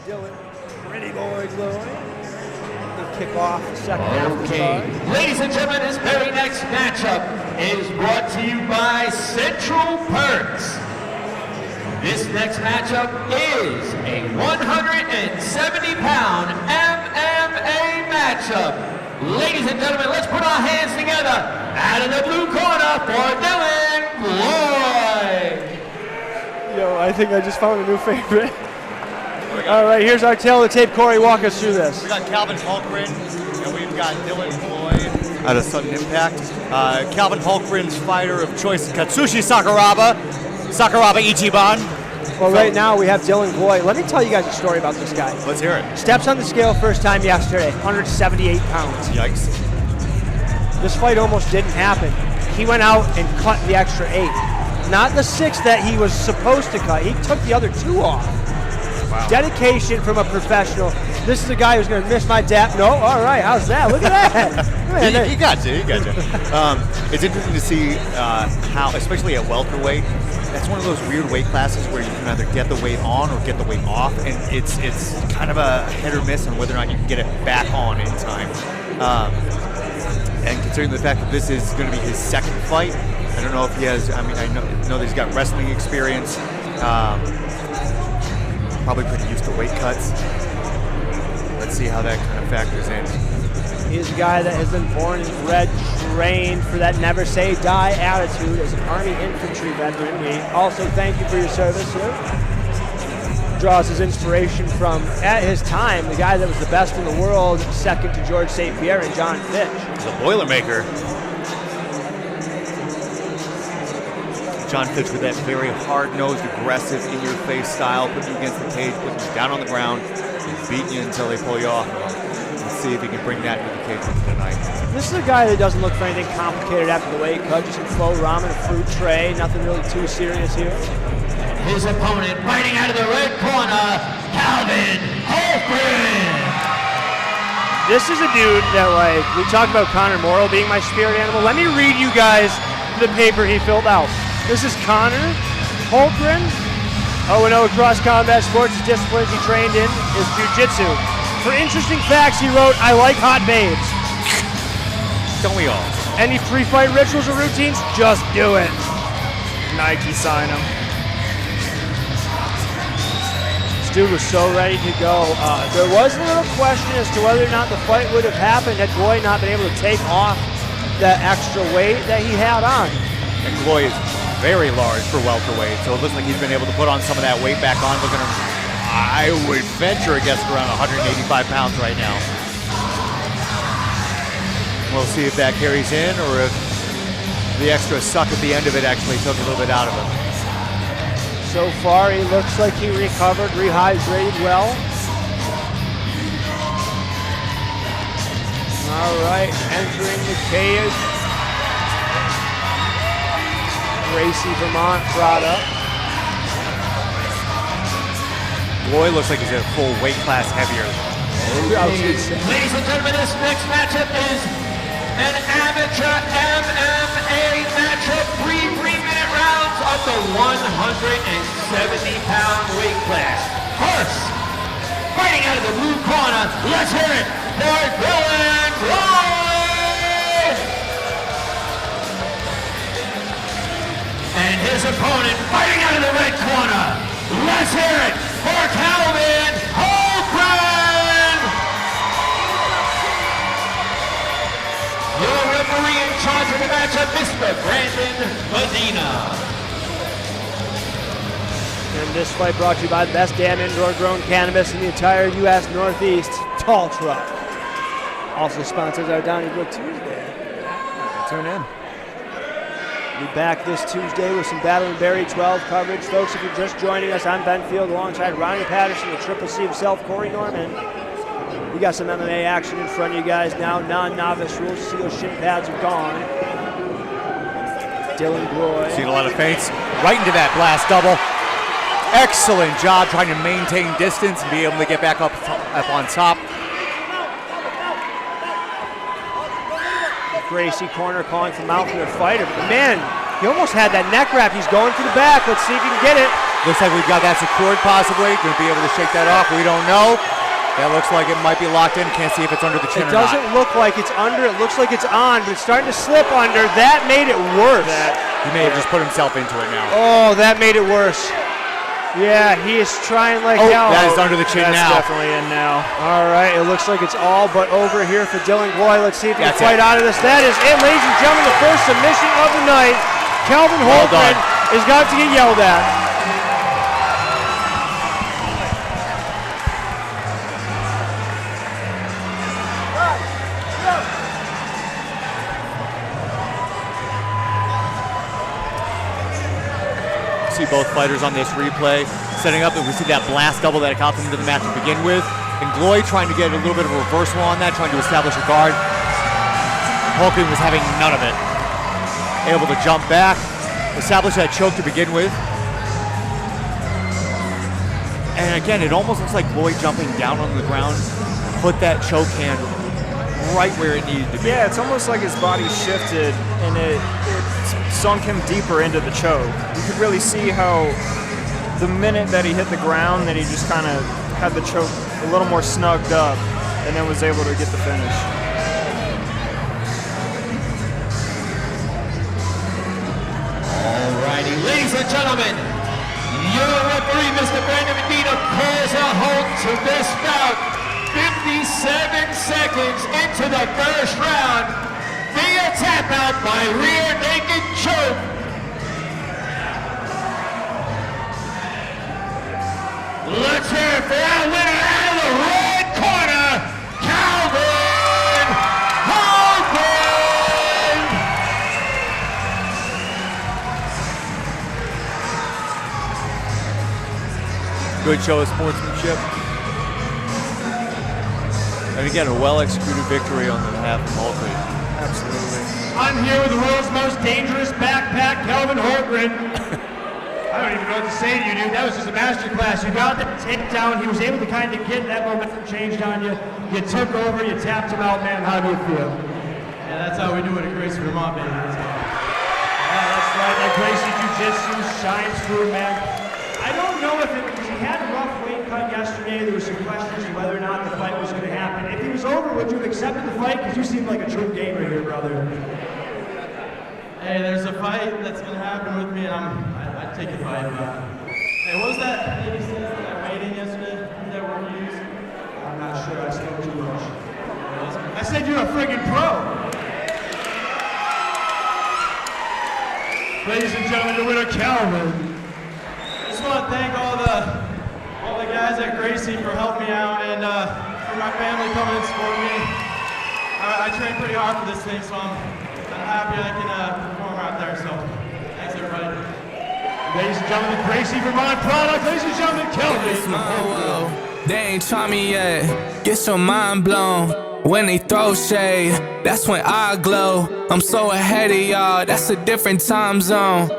Dylan, pretty boy Gloy. We'll kick off the second half of the card. Ladies and gentlemen, this very next matchup is brought to you by Central Perks. This next matchup is a 170-pound MMA matchup. Ladies and gentlemen, let's put our hands together. Out of the blue corner for Dylan Gloy. Yo, I think I just found a new favorite. All right, here's our tail of the tape. Corey, walk us through this. We got Calvin Hultgren, and we've got Dylan Gloy out of Sudn Impact. Calvin Hultgren's fighter of choice, Katsushi Sakuraba Ichiban. Well, right now we have Dylan Gloy. Let me tell you guys a story about this guy. Let's hear it. Steps on the scale first time yesterday, 178 pounds. Yikes. This fight almost didn't happen. He went out and cut the extra 8. Not the 6 that he was supposed to cut. He took the other 2 off. Wow. Dedication from a professional. This is a guy who's going to miss my dap. No, all right, how's that? Look at that. Man, he got you. It's interesting to see how, especially at welterweight, that's one of those weird weight classes where you can either get the weight on or get the weight off, and it's kind of a hit or miss on whether or not you can get it back on in time. And considering the fact that this is going to be his second fight, I don't know if he has. I mean, I know that he's got wrestling experience. Probably pretty used to weight cuts. Let's see how that kind of factors in. He's a guy that has been born and bred, trained for that never say die attitude as an Army infantry veteran. We also thank you for your service, sir. Draws his inspiration from, at his time, the guy that was the best in the world, second to George St. Pierre and John Fitch. The Boilermaker. John Fitch with that very hard-nosed, aggressive, in-your-face style, putting you against the cage, putting you down on the ground, and beating you until they pull you off. Let's see if he can bring that to the cage tonight. This is a guy that doesn't look for anything complicated after the weight cut, just a faux ramen, a fruit tray, nothing really too serious here. His opponent fighting out of the red corner, Calvin Hultgren. This is a dude that, like, we talked about Connor Morrow being my spirit animal. Let me read you guys the paper he filled out. This is Connor Hultgren. 0-0 across combat sports. The disciplines he trained in is Jiu-Jitsu. For interesting facts, he wrote, I like hot babes. Don't we all? Any pre-fight rituals or routines? Just do it. Nike sign him. This dude was so ready to go. There was a little question as to whether or not the fight would have happened had Gloy not been able to take off that extra weight that he had on. And Gloy is very large for welterweight, so it looks like he's been able to put on some of that weight back on. Look at him. I would venture a guess around 185 pounds right now. We'll see if that carries in or if the extra suck at the end of it actually took a little bit out of him. So far, he looks like he recovered, rehydrated well. All right, entering the cage. Gracie Vermont product. Gloy looks like he's a full weight class heavier. Ladies and gentlemen, this next matchup is an amateur MMA matchup. 3 3-minute rounds of the 170-pound weight class. First, fighting out of the blue corner, let's hear it for Dylan Gloy. And his opponent fighting out of the red corner. Let's hear it for Calvin Hultgren. Your referee in charge of the matchup, Mr. Brandon Medina. And this fight brought to you by the best damn indoor grown cannabis in the entire U.S. Northeast, Tall Truck. Also sponsors our Donnybrook Tuesday. Tune in. Be back this Tuesday with some Battle in Barre 12 coverage. Folks, if you're just joining us, I'm Ben Field alongside Ronnie Patterson, the Triple C himself, Corey Norman. We got some MMA action in front of you guys now. Non-novice rules. See those shin pads are gone. Dylan Gloy. Seen a lot of feints. Right into that blast double. Excellent job trying to maintain distance and be able to get back up on top. Gracie corner calling for mouth for the fighter. But man, he almost had that neck wrap. He's going to the back. Let's see if he can get it. Looks like we've got that secured possibly. Going to be able to shake that off. We don't know. That looks like it might be locked in. Can't see if it's under the chin or not. It doesn't look like it's under. It looks like it's on, but it's starting to slip under. That made it worse. He may have just put himself into it now. Oh, that made it worse. Yeah, he is trying like hell. That is under the chin now. That's definitely in now. All right, it looks like it's all but over here for Dylan Gloy. Let's see if he can fight out of this. That is it, ladies and gentlemen, the first submission of the night. Kelvin Hultgren is going to get yelled at. See both fighters on this replay setting up, and we see that blast double that got them into the match to begin with. And Gloy trying to get a little bit of a reversal on that, trying to establish a guard. Hultgren was having none of it. Able to jump back, establish that choke to begin with. And again, it almost looks like Gloy jumping down on the ground, put that choke hand right where it needed to be. Yeah, it's almost like his body shifted and it sunk him deeper into the choke. You could really see how the minute that he hit the ground, that he just kind of had the choke a little more snugged up and then was able to get the finish. Alrighty, ladies and gentlemen, your referee, Mr. Brandon Medina, calls a halt to this bout. 57 seconds into the first round via tap out by rear naked choke. Let's hear it for our winner out of the red corner, Kelvin Hultgren. Good show of sportsmanship. And again, a well-executed victory on behalf of Hultgren. Absolutely. I'm here with the world's most dangerous backpack, Kelvin Hultgren. I don't even know what to say to you, dude. That was just a masterclass. You got that takedown. He was able to kind of get that momentum changed on you. You took over, you tapped him out, man. How do you feel? Yeah, that's how we do it at Gracie Vermont, baby. Let's go. Yeah, that's right. That Gracie Jiu-Jitsu shines through, man. I don't know if it because he had a rough weight cut yesterday. There were some questions of whether or not the fight was going to happen. If he was over, would you have accepted the fight? Because you seem like a true gamer here, brother. Hey, there's a fight that's going to happen with me, and I'd take the fight. Hey, what was that lady said that weighed in yesterday? Who's that word you used? I'm not sure. I spoke too much. I said you're a friggin' pro. Ladies and gentlemen, the winner, Kelvin. I just want to thank all the guys at Gracie for helping me out, and for my family coming and supporting me. I trained pretty hard for this thing, so I'm happy I can perform out there. So thanks, everybody. Ladies and gentlemen, Gracie Vermont product. Ladies and gentlemen, Kelvin. They ain't try me yet. Get your mind blown. When they throw shade, that's when I glow. I'm so ahead of y'all, that's a different time zone.